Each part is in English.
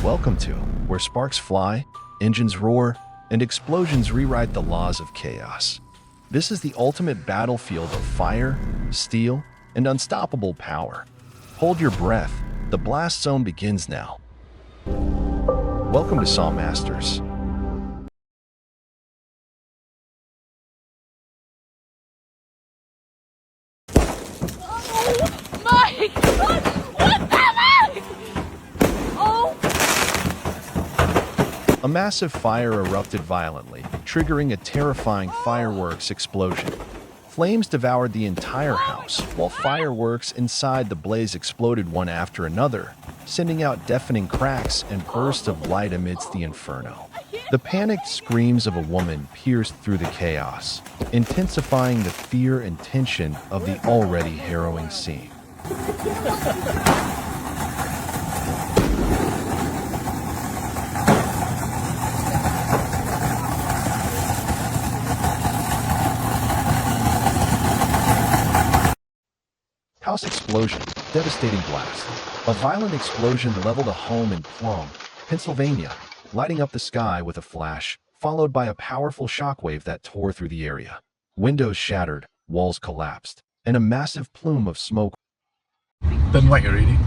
welcome to, where sparks fly, engines roar, and explosions rewrite the laws of chaos. This is the ultimate battlefield of fire, steel, and unstoppable power. Hold your breath, the blast zone begins now. Welcome to Saw Masters. Oh my God! What the heck? Oh! A massive fire erupted violently, triggering a terrifying fireworks explosion. Flames devoured the entire house, while fireworks inside the blaze exploded one after another, sending out deafening cracks and bursts of light amidst the inferno. The panicked screams of a woman pierced through the chaos, intensifying the fear and tension of the already harrowing scene. House explosion, devastating blast. A violent explosion leveled a home in Plum, Pennsylvania, lighting up the sky with a flash, followed by a powerful shockwave that tore through the area. Windows shattered, walls collapsed, and a massive plume of smoke. Didn't like it really.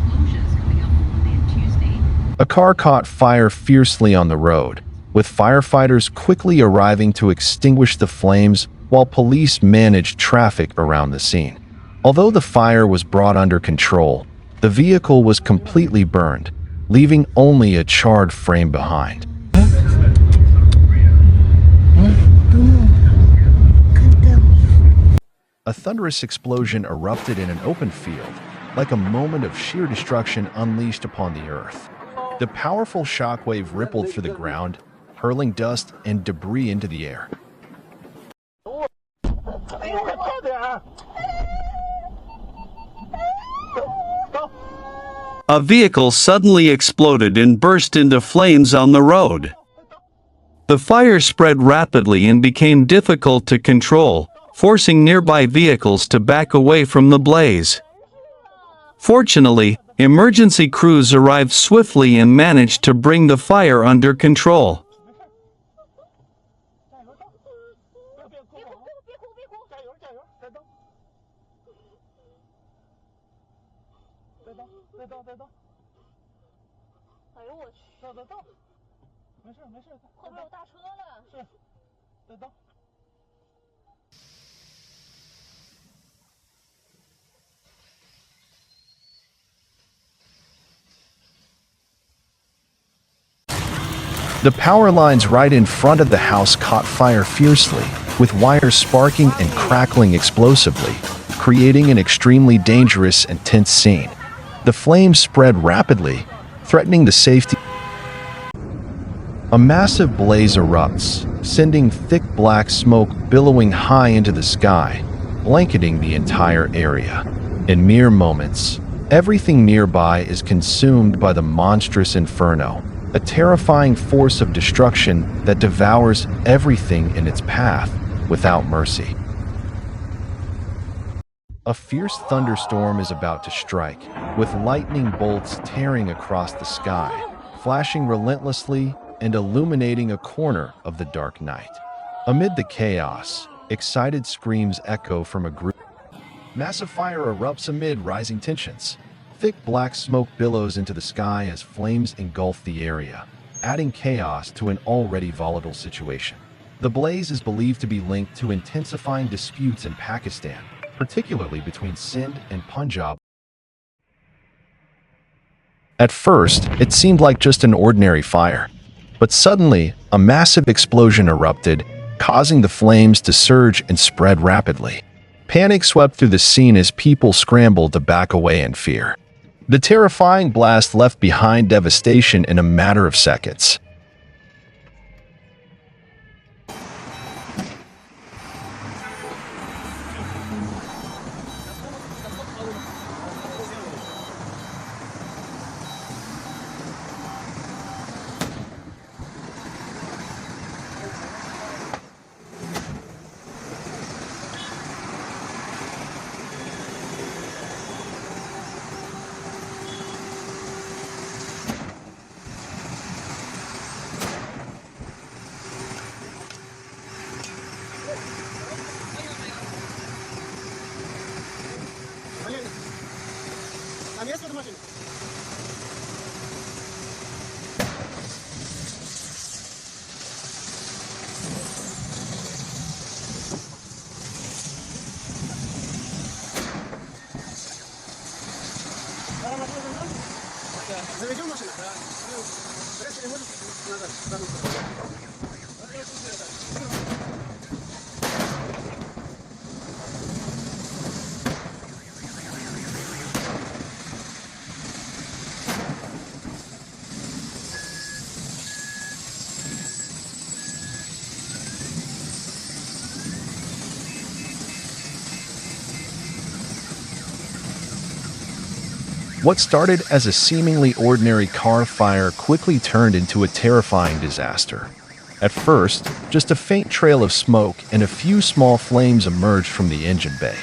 A car caught fire fiercely on the road, with firefighters quickly arriving to extinguish the flames while police managed traffic around the scene. Although the fire was brought under control, the vehicle was completely burned, leaving only a charred frame behind. A thunderous explosion erupted in an open field, like a moment of sheer destruction unleashed upon the earth. The powerful shockwave rippled through the ground, hurling dust and debris into the air. A vehicle suddenly exploded and burst into flames on the road. The fire spread rapidly and became difficult to control, forcing nearby vehicles to back away from the blaze. Fortunately, emergency crews arrived swiftly and managed to bring the fire under control. The power lines right in front of the house caught fire fiercely, with wires sparking and crackling explosively, creating an extremely dangerous and tense scene. The flames spread rapidly, threatening the safety. A massive blaze erupts, sending thick black smoke billowing high into the sky, blanketing the entire area. In mere moments, everything nearby is consumed by the monstrous inferno, a terrifying force of destruction that devours everything in its path without mercy. A fierce thunderstorm is about to strike, with lightning bolts tearing across the sky, flashing relentlessly and illuminating a corner of the dark night. Amid the chaos, excited screams echo from a group. Massive fire erupts amid rising tensions. Thick black smoke billows into the sky as flames engulf the area, adding chaos to an already volatile situation. The blaze is believed to be linked to intensifying disputes in Pakistan, particularly between Sindh and Punjab. At first, it seemed like just an ordinary fire, but suddenly, a massive explosion erupted, causing the flames to surge and spread rapidly. Panic swept through the scene as people scrambled to back away in fear. The terrifying blast left behind devastation in a matter of seconds. What started as a seemingly ordinary car fire quickly turned into a terrifying disaster. At first, just a faint trail of smoke and a few small flames emerged from the engine bay.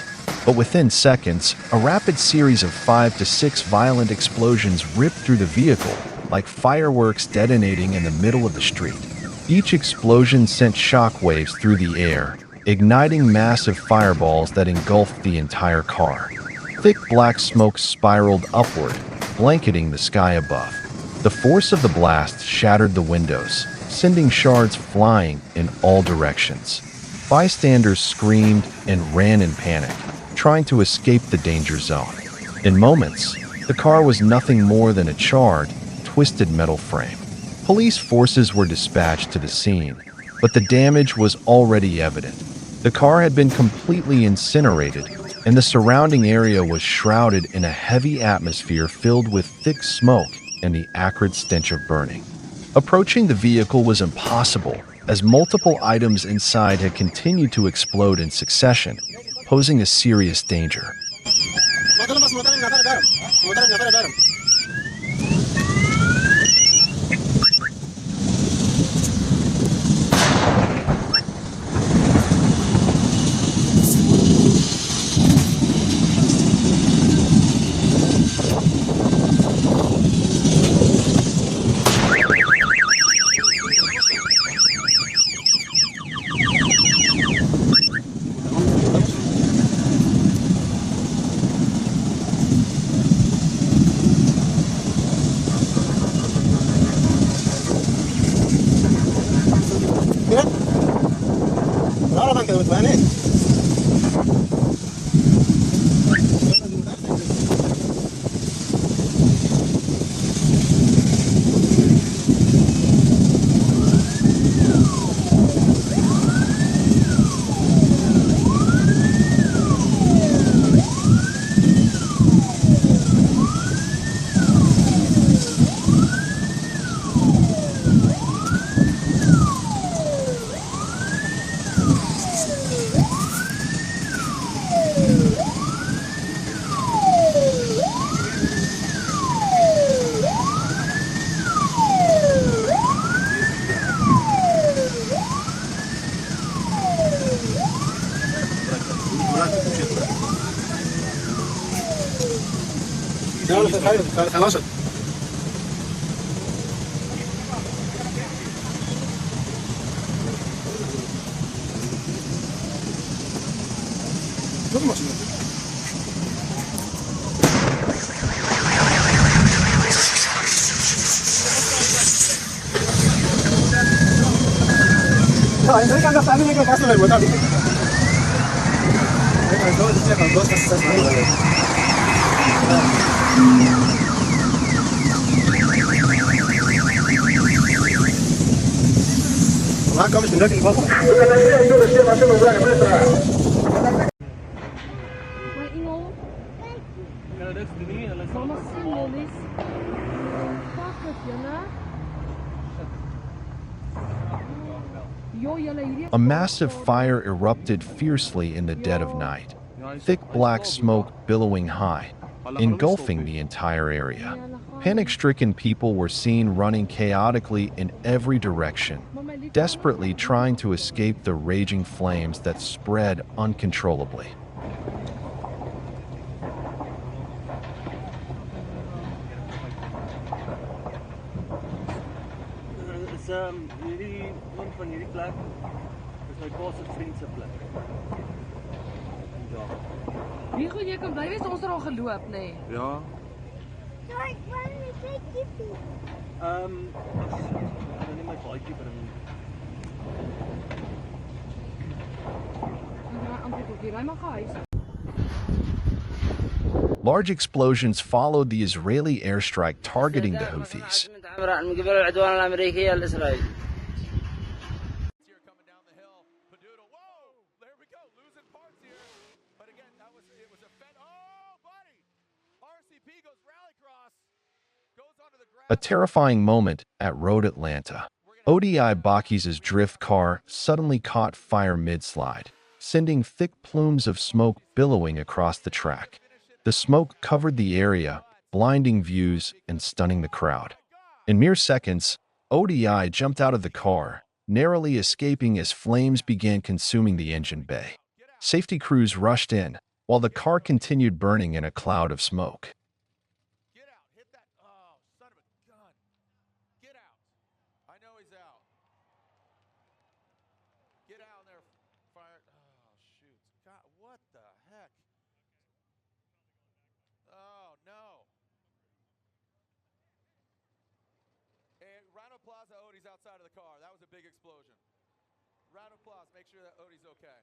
But within seconds, a rapid series of 5 to 6 violent explosions ripped through the vehicle, like fireworks detonating in the middle of the street. Each explosion sent shockwaves through the air, igniting massive fireballs that engulfed the entire car. Thick black smoke spiraled upward, blanketing the sky above. The force of the blast shattered the windows, sending shards flying in all directions. Bystanders screamed and ran in panic, trying to escape the danger zone. In moments, the car was nothing more than a charred, twisted metal frame. Police forces were dispatched to the scene, but the damage was already evident. The car had been completely incinerated, and the surrounding area was shrouded in a heavy atmosphere filled with thick smoke and the acrid stench of burning. Approaching the vehicle was impossible, as multiple items inside had continued to explode in succession, posing a serious danger. خلاص معكم من لكن الفضل A massive fire erupted fiercely in the dead of night, thick black smoke billowing high, engulfing the entire area. Panic-stricken people were seen running chaotically in every direction, desperately trying to escape the raging flames that spread uncontrollably. Hierdie een van hierdie plek is my pa se vriend se plek. Ja. Wie gaan jy kan bly wees ons het al geloop nê? Ja. Only my bike, but Large explosions followed the Israeli airstrike targeting the Houthis. A terrifying moment at Road Atlanta. ODI Bakis' drift car suddenly caught fire mid-slide, sending thick plumes of smoke billowing across the track. The smoke covered the area, blinding views and stunning the crowd. In mere seconds, ODI jumped out of the car, narrowly escaping as flames began consuming the engine bay. Safety crews rushed in, while the car continued burning in a cloud of smoke. Outside of the car. That was a big explosion. Round of applause. Make sure that Odie's okay.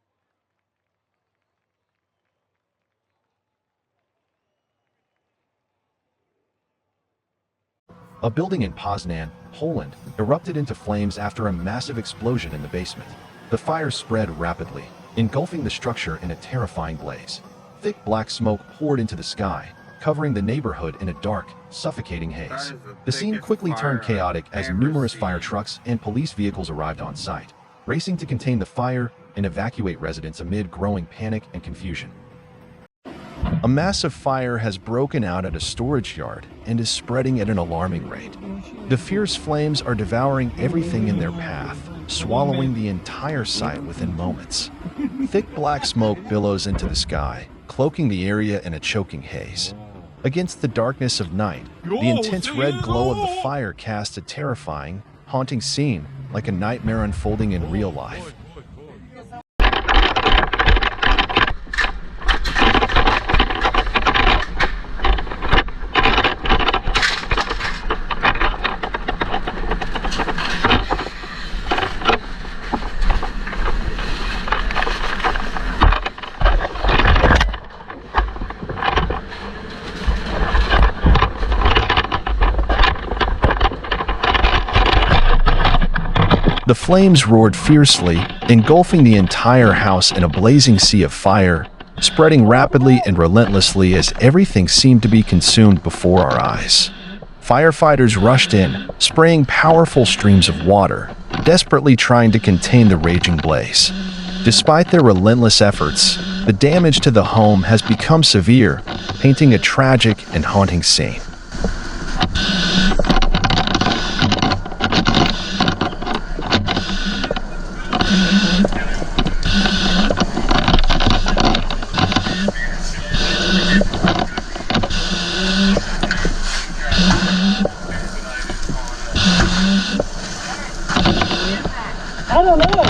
A building in Poznan, Poland, erupted into flames after a massive explosion in the basement. The fire spread rapidly, engulfing the structure in a terrifying blaze. Thick black smoke poured into the sky, covering the neighborhood in a dark, suffocating haze. The scene quickly turned chaotic as numerous fire trucks and police vehicles arrived on site, racing to contain the fire and evacuate residents amid growing panic and confusion. A massive fire has broken out at a storage yard and is spreading at an alarming rate. The fierce flames are devouring everything in their path, swallowing the entire site within moments. Thick black smoke billows into the sky, cloaking the area in a choking haze. Against the darkness of night, the intense red glow of the fire casts a terrifying, haunting scene like a nightmare unfolding in real life. The flames roared fiercely, engulfing the entire house in a blazing sea of fire, spreading rapidly and relentlessly as everything seemed to be consumed before our eyes. Firefighters rushed in, spraying powerful streams of water, desperately trying to contain the raging blaze. Despite their relentless efforts, the damage to the home has become severe, painting a tragic and haunting scene. I don't know.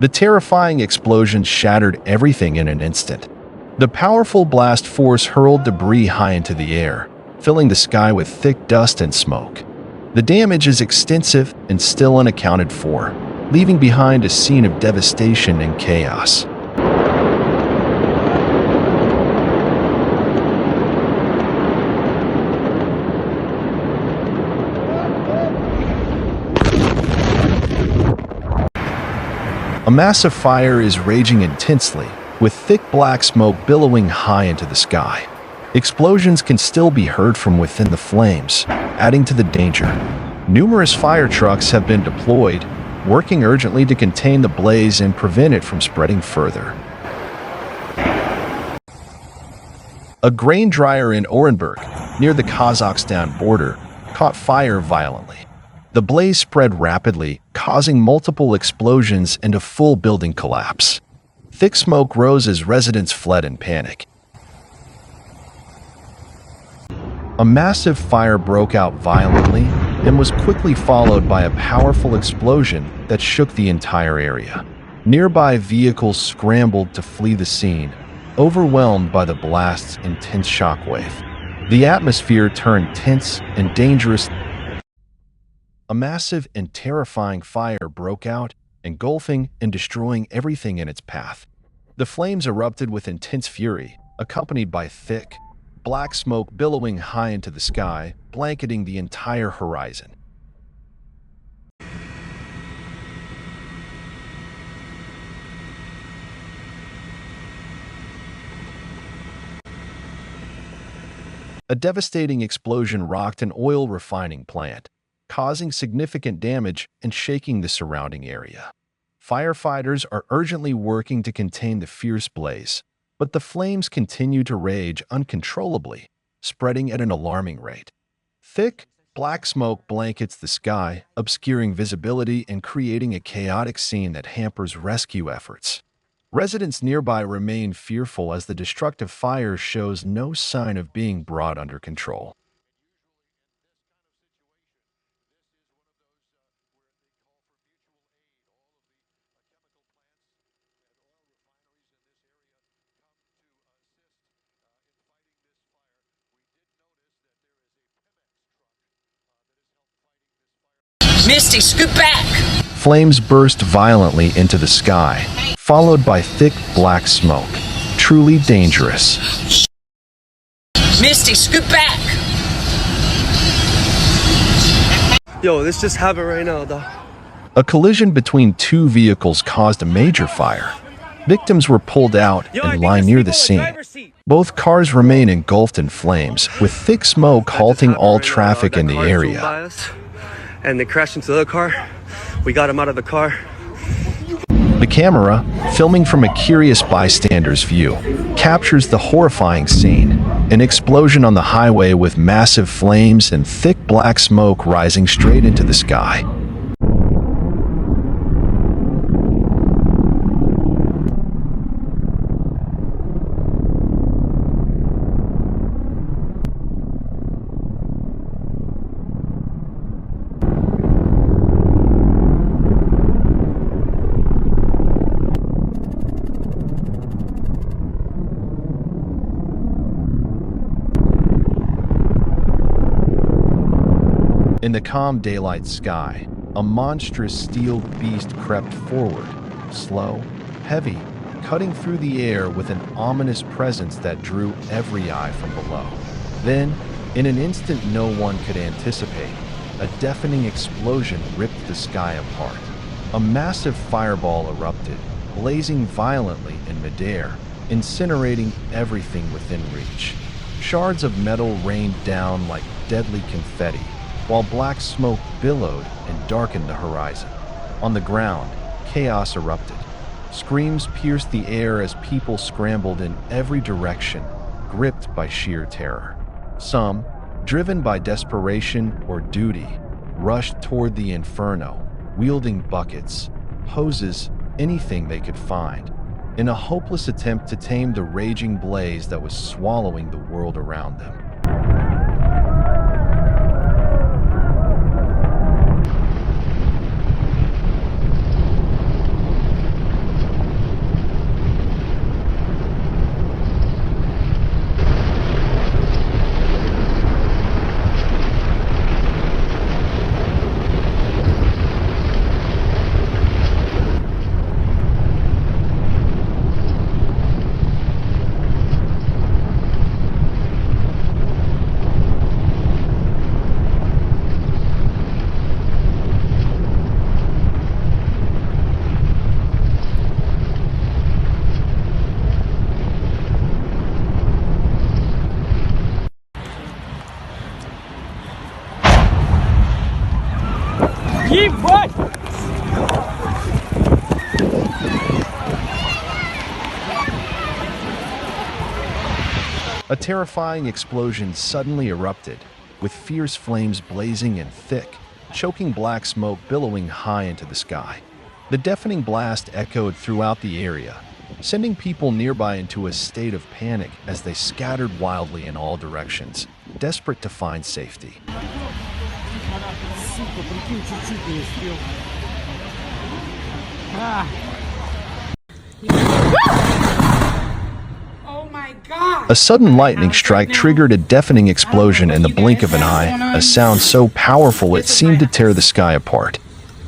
The terrifying explosion shattered everything in an instant. The powerful blast force hurled debris high into the air, filling the sky with thick dust and smoke. The damage is extensive and still unaccounted for, leaving behind a scene of devastation and chaos. A massive fire is raging intensely, with thick black smoke billowing high into the sky. Explosions can still be heard from within the flames, adding to the danger. Numerous fire trucks have been deployed, working urgently to contain the blaze and prevent it from spreading further. A grain dryer in Orenburg, near the Kazakhstan border, caught fire violently. The blaze spread rapidly, causing multiple explosions and a full building collapse. Thick smoke rose as residents fled in panic. A massive fire broke out violently and was quickly followed by a powerful explosion that shook the entire area. Nearby vehicles scrambled to flee the scene, overwhelmed by the blast's intense shockwave. The atmosphere turned tense and dangerous. A massive and terrifying fire broke out, engulfing and destroying everything in its path. The flames erupted with intense fury, accompanied by thick, black smoke billowing high into the sky, blanketing the entire horizon. A devastating explosion rocked an oil refining plant, causing significant damage and shaking the surrounding area. Firefighters are urgently working to contain the fierce blaze, but the flames continue to rage uncontrollably, spreading at an alarming rate. Thick, black smoke blankets the sky, obscuring visibility and creating a chaotic scene that hampers rescue efforts. Residents nearby remain fearful as the destructive fire shows no sign of being brought under control. Misty, scoot back! Flames burst violently into the sky, followed by thick black smoke. Truly dangerous. Misty, scoot back! Yo, this just happened right now, dog. A collision between two vehicles caused a major fire. Victims were pulled out and lie near the scene. Both cars remain engulfed in flames, with thick smoke halting all traffic in the area. And they crashed into the car. We got him out of the car. The camera, filming from a curious bystander's view, captures the horrifying scene. An explosion on the highway with massive flames and thick black smoke rising straight into the sky. In the calm daylight sky, a monstrous steel beast crept forward, slow, heavy, cutting through the air with an ominous presence that drew every eye from below. Then, in an instant no one could anticipate, a deafening explosion ripped the sky apart. A massive fireball erupted, blazing violently in midair, incinerating everything within reach. Shards of metal rained down like deadly confetti, while black smoke billowed and darkened the horizon. On the ground, chaos erupted. Screams pierced the air as people scrambled in every direction, gripped by sheer terror. Some, driven by desperation or duty, rushed toward the inferno, wielding buckets, hoses, anything they could find, in a hopeless attempt to tame the raging blaze that was swallowing the world around them. A terrifying explosion suddenly erupted, with fierce flames blazing and thick, choking black smoke billowing high into the sky. The deafening blast echoed throughout the area, sending people nearby into a state of panic as they scattered wildly in all directions, desperate to find safety. Oh my God! A sudden lightning strike triggered a deafening explosion in the blink of an eye, a sound so powerful it seemed to tear the sky apart.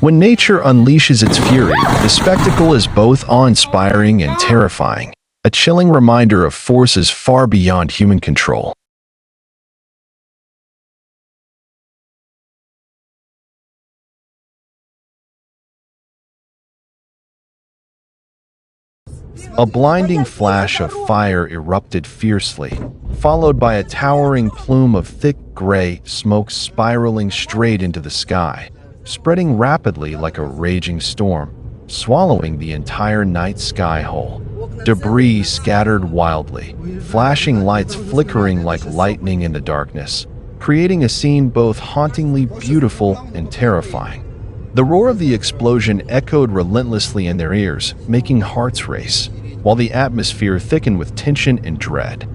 When nature unleashes its fury, the spectacle is both awe-inspiring and terrifying, a chilling reminder of forces far beyond human control. A blinding flash of fire erupted fiercely, followed by a towering plume of thick gray smoke spiraling straight into the sky, spreading rapidly like a raging storm, swallowing the entire night sky whole. Debris scattered wildly, flashing lights flickering like lightning in the darkness, creating a scene both hauntingly beautiful and terrifying. The roar of the explosion echoed relentlessly in their ears, making hearts race, while the atmosphere thickened with tension and dread.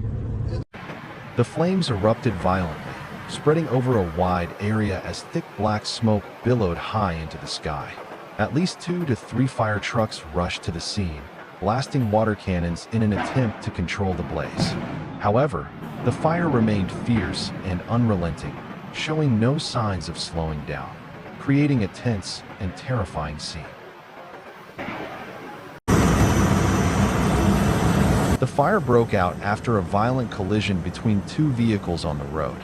The flames erupted violently, spreading over a wide area as thick black smoke billowed high into the sky. At least 2 to 3 fire trucks rushed to the scene, blasting water cannons in an attempt to control the blaze. However, the fire remained fierce and unrelenting, showing no signs of slowing down, creating a tense and terrifying scene. The fire broke out after a violent collision between 2 vehicles on the road.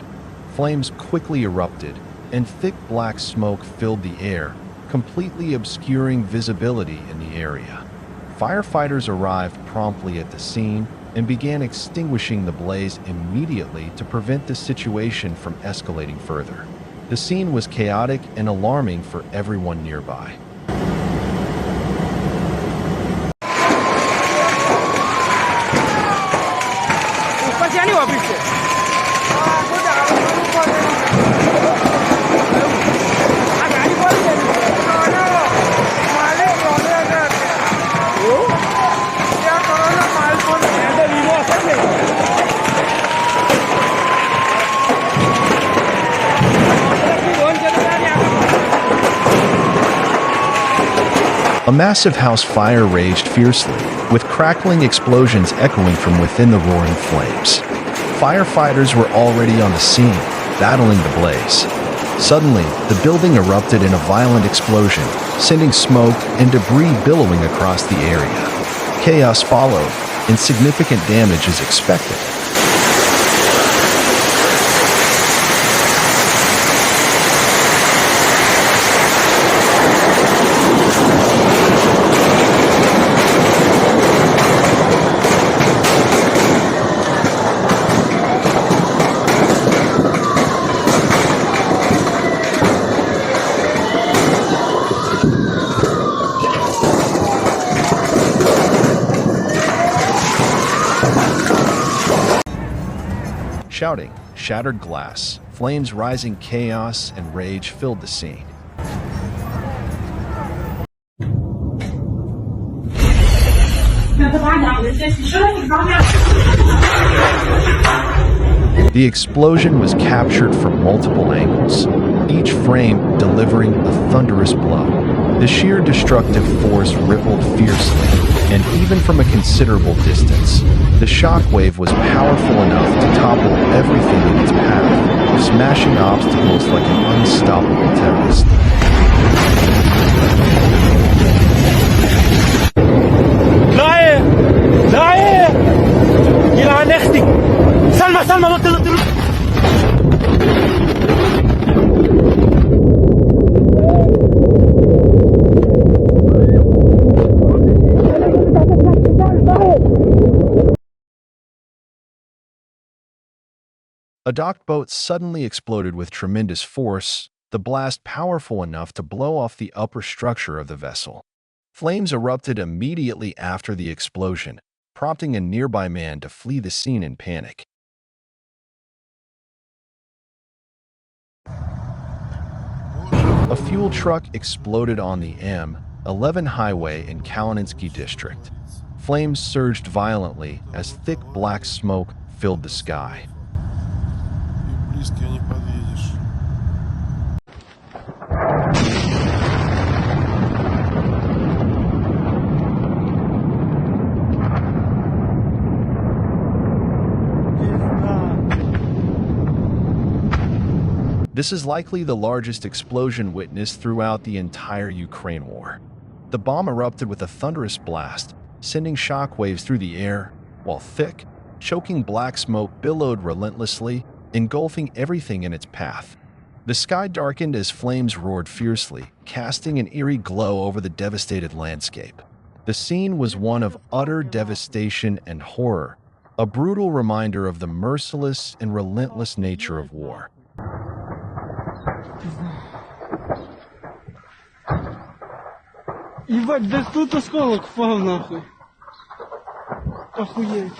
Flames quickly erupted, and thick black smoke filled the air, completely obscuring visibility in the area. Firefighters arrived promptly at the scene and began extinguishing the blaze immediately to prevent the situation from escalating further. The scene was chaotic and alarming for everyone nearby. A massive house fire raged fiercely, with crackling explosions echoing from within the roaring flames. Firefighters were already on the scene, battling the blaze. Suddenly, the building erupted in a violent explosion, sending smoke and debris billowing across the area. Chaos followed, and significant damage is expected. Shouting, shattered glass, flames rising, chaos and rage filled the scene. The explosion was captured from multiple angles, each frame delivering a thunderous blow. The sheer destructive force rippled fiercely, and even from a considerable distance, the shockwave was powerful enough to topple everything in its path, smashing obstacles like an unstoppable tempest. A docked boat suddenly exploded with tremendous force, the blast powerful enough to blow off the upper structure of the vessel. Flames erupted immediately after the explosion, prompting a nearby man to flee the scene in panic. A fuel truck exploded on the M11 highway in Kalininsky district. Flames surged violently as thick black smoke filled the sky. This is likely the largest explosion witnessed throughout the entire Ukraine war. The bomb erupted with a thunderous blast, sending shockwaves through the air, while thick, choking black smoke billowed relentlessly, engulfing everything in its path. The sky darkened as flames roared fiercely, casting an eerie glow over the devastated landscape. The scene was one of utter devastation and horror, a brutal reminder of the merciless and relentless nature of war. Ебать, да тут осколок впал нахуй. Охуеть.